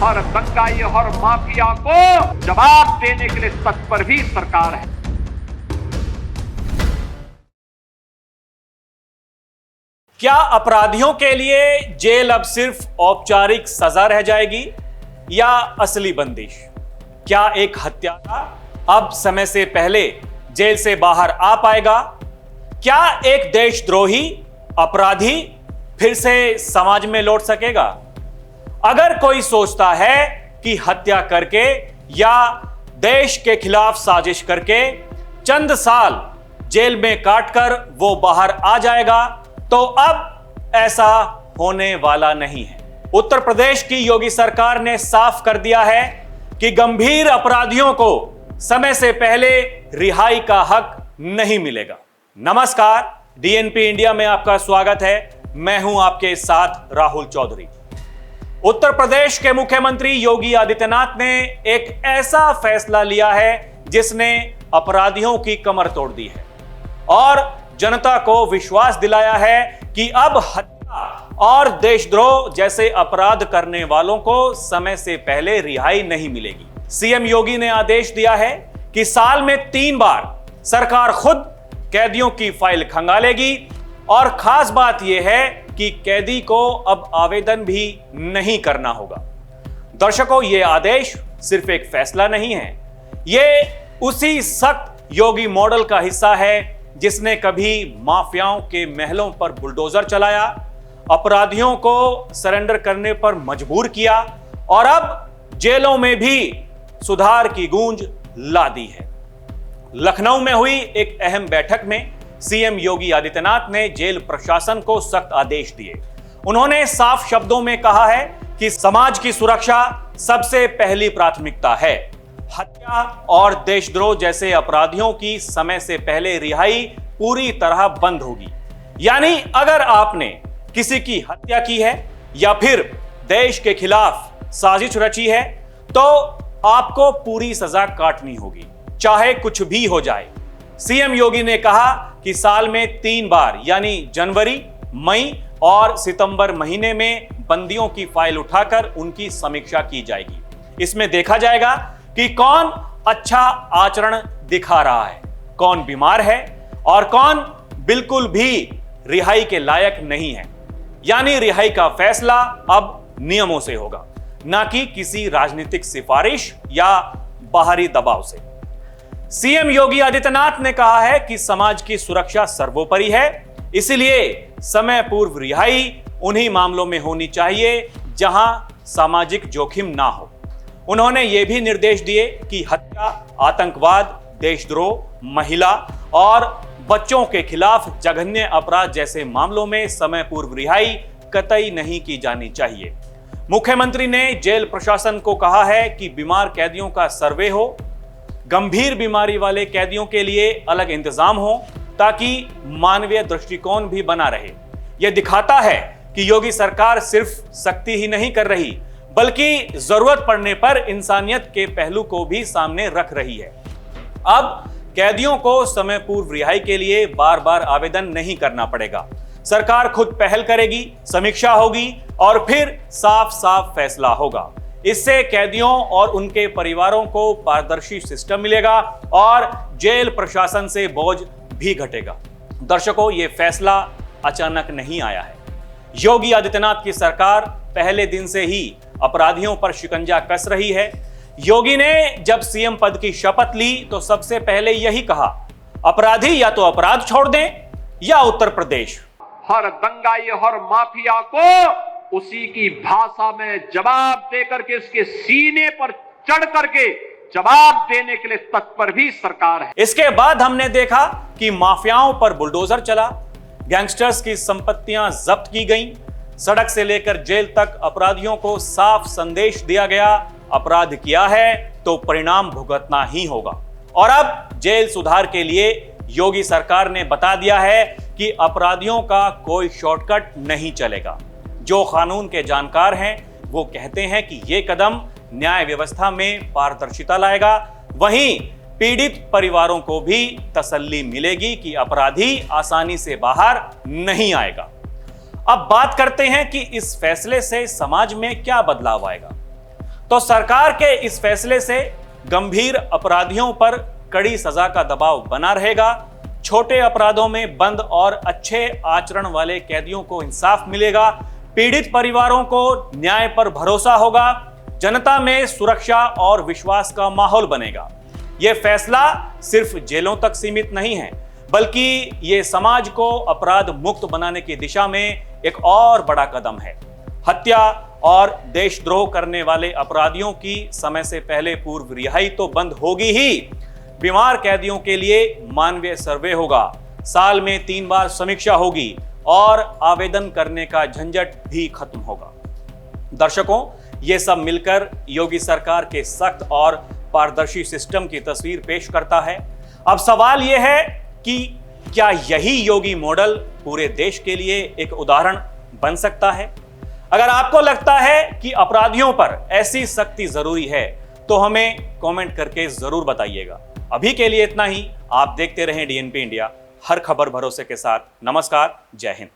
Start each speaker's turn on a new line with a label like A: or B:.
A: और दंगाई और माफिया को जवाब देने के लिए तत्पर भी सरकार है।
B: क्या अपराधियों के लिए जेल अब सिर्फ औपचारिक सजा रह जाएगी या असली बंदिश? क्या एक हत्यारा अब समय से पहले जेल से बाहर आ पाएगा? क्या एक देशद्रोही अपराधी फिर से समाज में लौट सकेगा? अगर कोई सोचता है कि हत्या करके या देश के खिलाफ साजिश करके चंद साल जेल में काटकर वो बाहर आ जाएगा, तो अब ऐसा होने वाला नहीं है। उत्तर प्रदेश की योगी सरकार ने साफ कर दिया है कि गंभीर अपराधियों को समय से पहले रिहाई का हक नहीं मिलेगा। नमस्कार, डीएनपी इंडिया में आपका स्वागत है। मैं हूं आपके साथ राहुल चौधरी। उत्तर प्रदेश के मुख्यमंत्री योगी आदित्यनाथ ने एक ऐसा फैसला लिया है जिसने अपराधियों की कमर तोड़ दी है और जनता को विश्वास दिलाया है कि अब हत्या और देशद्रोह जैसे अपराध करने वालों को समय से पहले रिहाई नहीं मिलेगी। सीएम योगी ने आदेश दिया है कि साल में 3 बार सरकार खुद कैदियों की फाइल खंगालेगी और खास बात यह है कि कैदी को अब आवेदन भी नहीं करना होगा। दर्शकों, यह आदेश सिर्फ एक फैसला नहीं है, यह उसी सख्त योगी मॉडल का हिस्सा है जिसने कभी माफियाओं के महलों पर बुलडोजर चलाया, अपराधियों को सरेंडर करने पर मजबूर किया और अब जेलों में भी सुधार की गूंज ला दी है। लखनऊ में हुई एक अहम बैठक में सीएम योगी आदित्यनाथ ने जेल प्रशासन को सख्त आदेश दिए। उन्होंने साफ शब्दों में कहा है कि समाज की सुरक्षा सबसे पहली प्राथमिकता है। हत्या और देशद्रोह जैसे अपराधियों की समय से पहले रिहाई पूरी तरह बंद होगी। यानी अगर आपने किसी की हत्या की है या फिर देश के खिलाफ साजिश रची है तो आपको पूरी सजा काटनी होगी, चाहे कुछ भी हो जाए। सीएम योगी ने कहा कि साल में 3 बार यानी जनवरी, मई और सितंबर महीने में बंदियों की फाइल उठाकर उनकी समीक्षा की जाएगी। इसमें देखा जाएगा कि कौन अच्छा आचरण दिखा रहा है, कौन बीमार है और कौन बिल्कुल भी रिहाई के लायक नहीं है। यानी रिहाई का फैसला अब नियमों से होगा, ना कि किसी राजनीतिक सिफारिश या बाहरी दबाव से। सीएम योगी आदित्यनाथ ने कहा है कि समाज की सुरक्षा सर्वोपरि है, इसलिए समय पूर्व रिहाई उन्हीं मामलों में होनी चाहिए जहां सामाजिक जोखिम ना हो। उन्होंने ये भी निर्देश दिए कि हत्या, आतंकवाद, देशद्रोह, महिला और बच्चों के खिलाफ जघन्य अपराध जैसे मामलों में समय पूर्व रिहाई कतई नहीं की जानी चाहिए। मुख्यमंत्री ने जेल प्रशासन को कहा है कि बीमार कैदियों का सर्वे हो, गंभीर बीमारी वाले कैदियों के लिए अलग इंतजाम हो ताकि मानवीय दृष्टिकोण भी बना रहे। यह दिखाता है कि योगी सरकार सिर्फ सख्ती ही नहीं कर रही बल्कि जरूरत पड़ने पर इंसानियत के पहलू को भी सामने रख रही है। अब कैदियों को समय पूर्व रिहाई के लिए बार बार आवेदन नहीं करना पड़ेगा। सरकार खुद पहल करेगी, समीक्षा होगी और फिर साफ साफ फैसला होगा। इससे कैदियों और उनके परिवारों को पारदर्शी सिस्टम मिलेगा और जेल प्रशासन से बोझ भी घटेगा। दर्शकों, यह फैसला अचानक नहीं आया है। योगी आदित्यनाथ की सरकार पहले दिन से ही अपराधियों पर शिकंजा कस रही है। योगी ने जब सीएम पद की शपथ ली तो सबसे पहले यही कहा, अपराधी या तो अपराध छोड़ दें या उत्तर प्रदेश।
A: हर दंगाई और माफिया को उसी की भाषा में जवाब देकर के उसके सीने पर चढ़ करके जवाब देने के लिए तत्पर भी सरकार है।
B: इसके बाद हमने देखा कि माफियाओं पर बुलडोजर चला, गैंगस्टर्स की संपत्तियां जब्त की गईं, सड़क से लेकर जेल तक अपराधियों को साफ संदेश दिया गया, अपराध किया है तो परिणाम भुगतना ही होगा। और अब जेल सुधार के लिए योगी सरकार ने बता दिया है कि अपराधियों का कोई शॉर्टकट नहीं चलेगा। जो कानून के जानकार हैं वो कहते हैं कि यह कदम न्याय व्यवस्था में पारदर्शिता लाएगा, वहीं पीड़ित परिवारों को भी तसल्ली मिलेगी कि अपराधी आसानी से बाहर नहीं आएगा। अब बात करते हैं कि इस फैसले से समाज में क्या बदलाव आएगा। तो सरकार के इस फैसले से गंभीर अपराधियों पर कड़ी सजा का दबाव बना रहेगा, छोटे अपराधों में बंद और अच्छे आचरण वाले कैदियों को इंसाफ मिलेगा, पीड़ित परिवारों को न्याय पर भरोसा होगा, जनता में सुरक्षा और विश्वास का माहौल बनेगा। यह फैसला सिर्फ जेलों तक सीमित नहीं है, बल्कि यह समाज को अपराध मुक्त बनाने की दिशा में एक और बड़ा कदम है। हत्या और देशद्रोह करने वाले अपराधियों की समय से पहले पूर्व रिहाई तो बंद होगी ही, बीमार कैदियों के लिए मानवीय सर्वे होगा, साल में 3 बार समीक्षा होगी और आवेदन करने का झंझट भी खत्म होगा। दर्शकों, यह सब मिलकर योगी सरकार के सख्त और पारदर्शी सिस्टम की तस्वीर पेश करता है। अब सवाल यह है कि क्या यही योगी मॉडल पूरे देश के लिए एक उदाहरण बन सकता है? अगर आपको लगता है कि अपराधियों पर ऐसी सख्ती जरूरी है तो हमें कमेंट करके जरूर बताइएगा। अभी के लिए इतना ही। आप देखते रहें डीएनपी इंडिया, हर खबर भरोसे के साथ। नमस्कार, जय हिंद।